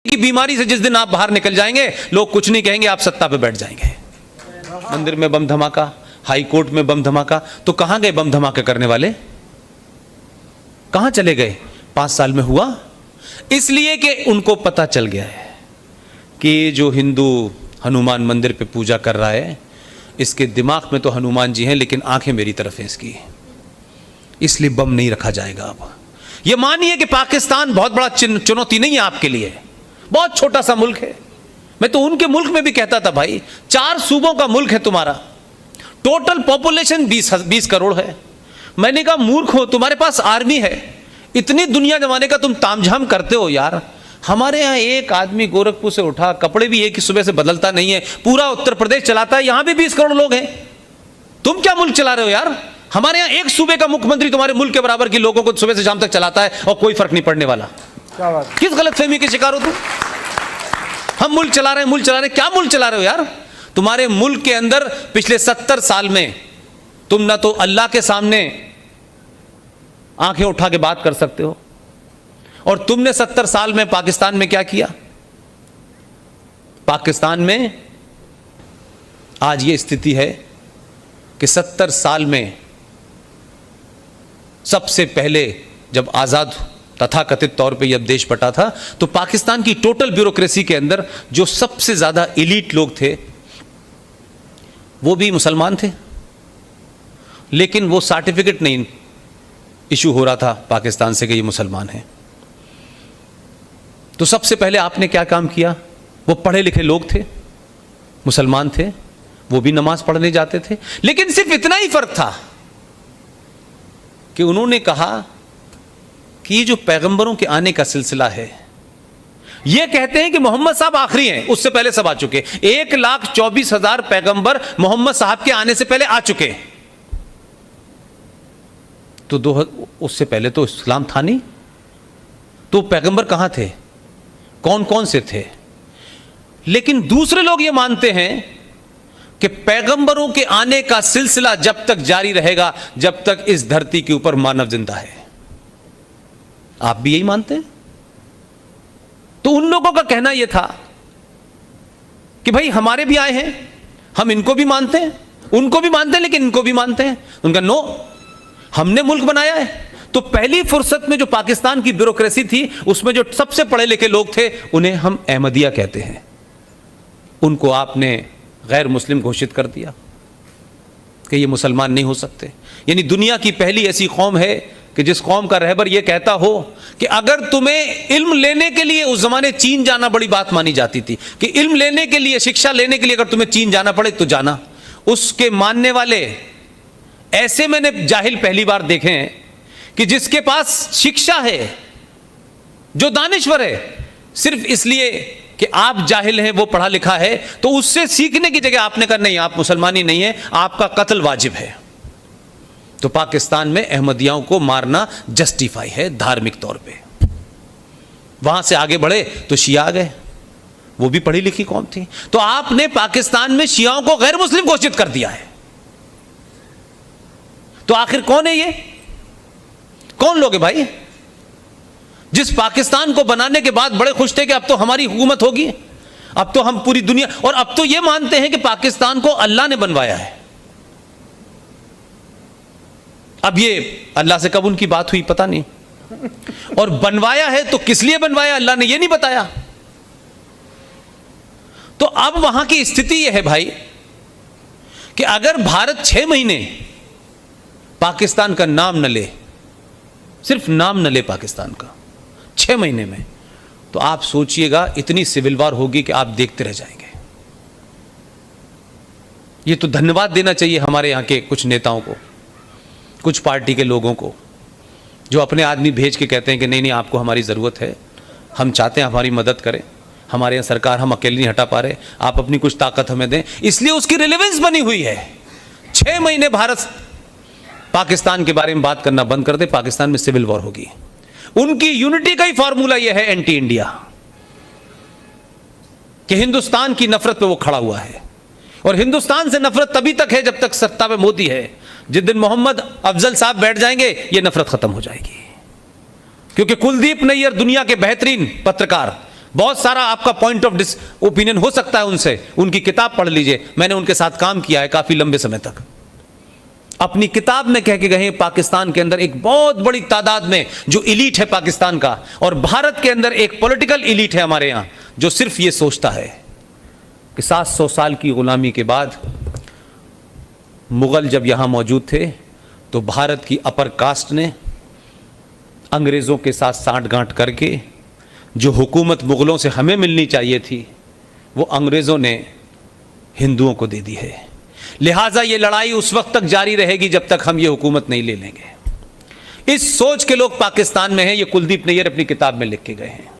की बीमारी से जिस दिन आप बाहर निकल जाएंगे, लोग कुछ नहीं कहेंगे, आप सत्ता पे बैठ जाएंगे। मंदिर में बम धमाका, हाई कोर्ट में बम धमाका, तो कहां गए बम धमाके करने वाले? कहां चले गए? 5 साल में हुआ इसलिए कि उनको पता चल गया है कि जो हिंदू हनुमान मंदिर पे पूजा कर रहा है, इसके दिमाग में तो हनुमान जी हैं लेकिन आंखें मेरी तरफ हैं इसकी, इसलिए बम नहीं रखा जाएगा। अब ये मानिए कि पाकिस्तान बहुत बड़ा चुनौती नहीं है आपके लिए, बहुत छोटा सा मुल्क है। मैं तो उनके मुल्क में भी कहता था, भाई 4 सूबों का मुल्क है तुम्हारा, टोटल पॉपुलेशन 20 करोड़ है। मैंने कहा मूर्ख हो, तुम्हारे पास आर्मी है, इतनी दुनिया जमाने का तुम तामझाम करते हो यार। हमारे यहाँ एक आदमी गोरखपुर से उठा, कपड़े भी एक ही सुबह से बदलता नहीं है, पूरा उत्तर प्रदेश चलाता है, यहां भी 20 करोड़ लोग हैं। तुम क्या मुल्क चला रहे हो यार? हमारे यहाँ एक सूबे का मुख्यमंत्री तुम्हारे मुल्क के बराबर की लोगों को सुबह से शाम तक चलाता है और कोई फर्क नहीं पड़ने वाला। क्या बात? किस गलतफहमी के शिकार हो तुम? हम मुल्क चला रहे हैं, मुल्क चला रहे हैं, क्या मुल्क चला रहे हो यार? तुम्हारे मुल्क के अंदर पिछले 70 साल में तुम ना तो अल्लाह के सामने आंखें उठा के बात कर सकते हो, और तुमने 70 साल में पाकिस्तान में क्या किया? पाकिस्तान में आज ये स्थिति है कि 70 साल में सबसे पहले जब आजाद तथाकथित तौर पे जब देश बटा था, तो पाकिस्तान की टोटल ब्यूरोक्रेसी के अंदर जो सबसे ज्यादा एलीट लोग थे वो भी मुसलमान थे, लेकिन वो सर्टिफिकेट नहीं इशू हो रहा था पाकिस्तान से कि ये मुसलमान हैं। तो सबसे पहले आपने क्या काम किया? वो पढ़े लिखे लोग थे, मुसलमान थे, वो भी नमाज पढ़ने जाते थे, लेकिन सिर्फ इतना ही फर्क था कि उन्होंने कहा कि ये जो पैगंबरों के आने का सिलसिला है, ये कहते हैं कि मोहम्मद साहब आखिरी हैं, उससे पहले सब आ चुके। 1,24,000 पैगंबर मोहम्मद साहब के आने से पहले आ चुके। तो उससे पहले तो इस्लाम था नहीं, तो पैगंबर कहां थे, कौन कौन से थे? लेकिन दूसरे लोग ये मानते हैं कि पैगंबरों के आने का सिलसिला जब तक जारी रहेगा जब तक इस धरती के ऊपर मानव जिंदा है। आप भी यही मानते हैं? तो उन लोगों का कहना यह था कि भाई हमारे भी आए हैं, हम इनको भी मानते हैं, उनको भी मानते हैं, लेकिन इनको भी मानते हैं। उनका नो, हमने मुल्क बनाया है। तो पहली फुर्सत में जो पाकिस्तान की ब्यूरोक्रेसी थी, उसमें जो सबसे पढ़े लिखे लोग थे, उन्हें हम अहमदिया कहते हैं, उनको आपने गैर मुस्लिम घोषित कर दिया कि ये मुसलमान नहीं हो सकते। यानी दुनिया की पहली ऐसी कौम है कि जिस कौम का रहबर यह कहता हो कि अगर तुम्हें इल्म लेने के लिए, उस जमाने चीन जाना बड़ी बात मानी जाती थी कि इल्म लेने के लिए, शिक्षा लेने के लिए अगर तुम्हें चीन जाना पड़े तो जाना। उसके मानने वाले ऐसे मैंने जाहिल पहली बार देखे हैं कि जिसके पास शिक्षा है, जो दानिश्वर है, सिर्फ इसलिए कि आप जाहिल हैं, वो पढ़ा लिखा है, तो उससे सीखने की जगह आपने कहा नहीं, आप मुसलमानी नहीं है, आपका कत्ल वाजिब है। तो पाकिस्तान में अहमदियाओं को मारना जस्टिफाई है धार्मिक तौर पे। वहां से आगे बढ़े तो शिया आ गए, वो भी पढ़ी लिखी कौम थी। तो आपने पाकिस्तान में शियाओं को गैर मुस्लिम घोषित कर दिया है। तो आखिर कौन है ये? कौन लोग है भाई? जिस पाकिस्तान को बनाने के बाद बड़े खुश थे कि अब तो हमारी हुकूमत होगी, अब तो हम पूरी दुनिया, और अब तो ये मानते हैं कि पाकिस्तान को अल्लाह ने बनवाया है। अब ये अल्लाह से कब उनकी बात हुई पता नहीं, और बनवाया है तो किस लिए बनवाया अल्लाह ने ये नहीं बताया। तो अब वहां की स्थिति यह है भाई कि अगर भारत 6 महीने पाकिस्तान का नाम न ले, सिर्फ नाम न ले पाकिस्तान का 6 महीने में, तो आप सोचिएगा इतनी सिविल वार होगी कि आप देखते रह जाएंगे। ये तो धन्यवाद देना चाहिए हमारे यहां के कुछ नेताओं को, कुछ पार्टी के लोगों को, जो अपने आदमी भेज के कहते हैं कि नहीं नहीं आपको हमारी ज़रूरत है, हम चाहते हैं हमारी मदद करें, हमारे यहाँ सरकार हम अकेले नहीं हटा पा रहे, आप अपनी कुछ ताकत हमें दें। इसलिए उसकी रिलेवेंस बनी हुई है। 6 महीने भारत पाकिस्तान के बारे में बात करना बंद कर दे, पाकिस्तान में सिविल वॉर होगी। उनकी यूनिटी का ही फॉर्मूला यह है एंटी इंडिया, कि हिंदुस्तान की नफरत पे वो खड़ा हुआ है, और हिंदुस्तान से नफरत तभी तक है जब तक सत्ता पे मोदी है। जिस दिन मोहम्मद अफजल साहब बैठ जाएंगे, ये नफरत खत्म हो जाएगी। क्योंकि कुलदीप नैयर दुनिया के बेहतरीन पत्रकार, बहुत सारा आपका पॉइंट ऑफ ओपिनियन हो सकता है उनसे, उनकी किताब पढ़ लीजिए, मैंने उनके साथ काम किया है काफी लंबे समय तक। अपनी किताब में कह के गए पाकिस्तान के अंदर एक बहुत बड़ी तादाद में जो इलीट है पाकिस्तान का, और भारत के अंदर एक पॉलिटिकल इलीट है हमारे यहां जो सिर्फ ये सोचता है कि 700 साल की गुलामी के बाद मुगल जब यहां मौजूद थे तो भारत की अपर कास्ट ने अंग्रेजों के साथ साठगांठ करके जो हुकूमत मुगलों से हमें मिलनी चाहिए थी वो अंग्रेजों ने हिंदुओं को दे दी है। लिहाजा ये लड़ाई उस वक्त तक जारी रहेगी जब तक हम ये हुकूमत नहीं ले लेंगे। इस सोच के लोग पाकिस्तान में हैं, ये कुलदीप नैयर अपनी किताब में लिख के गए हैं।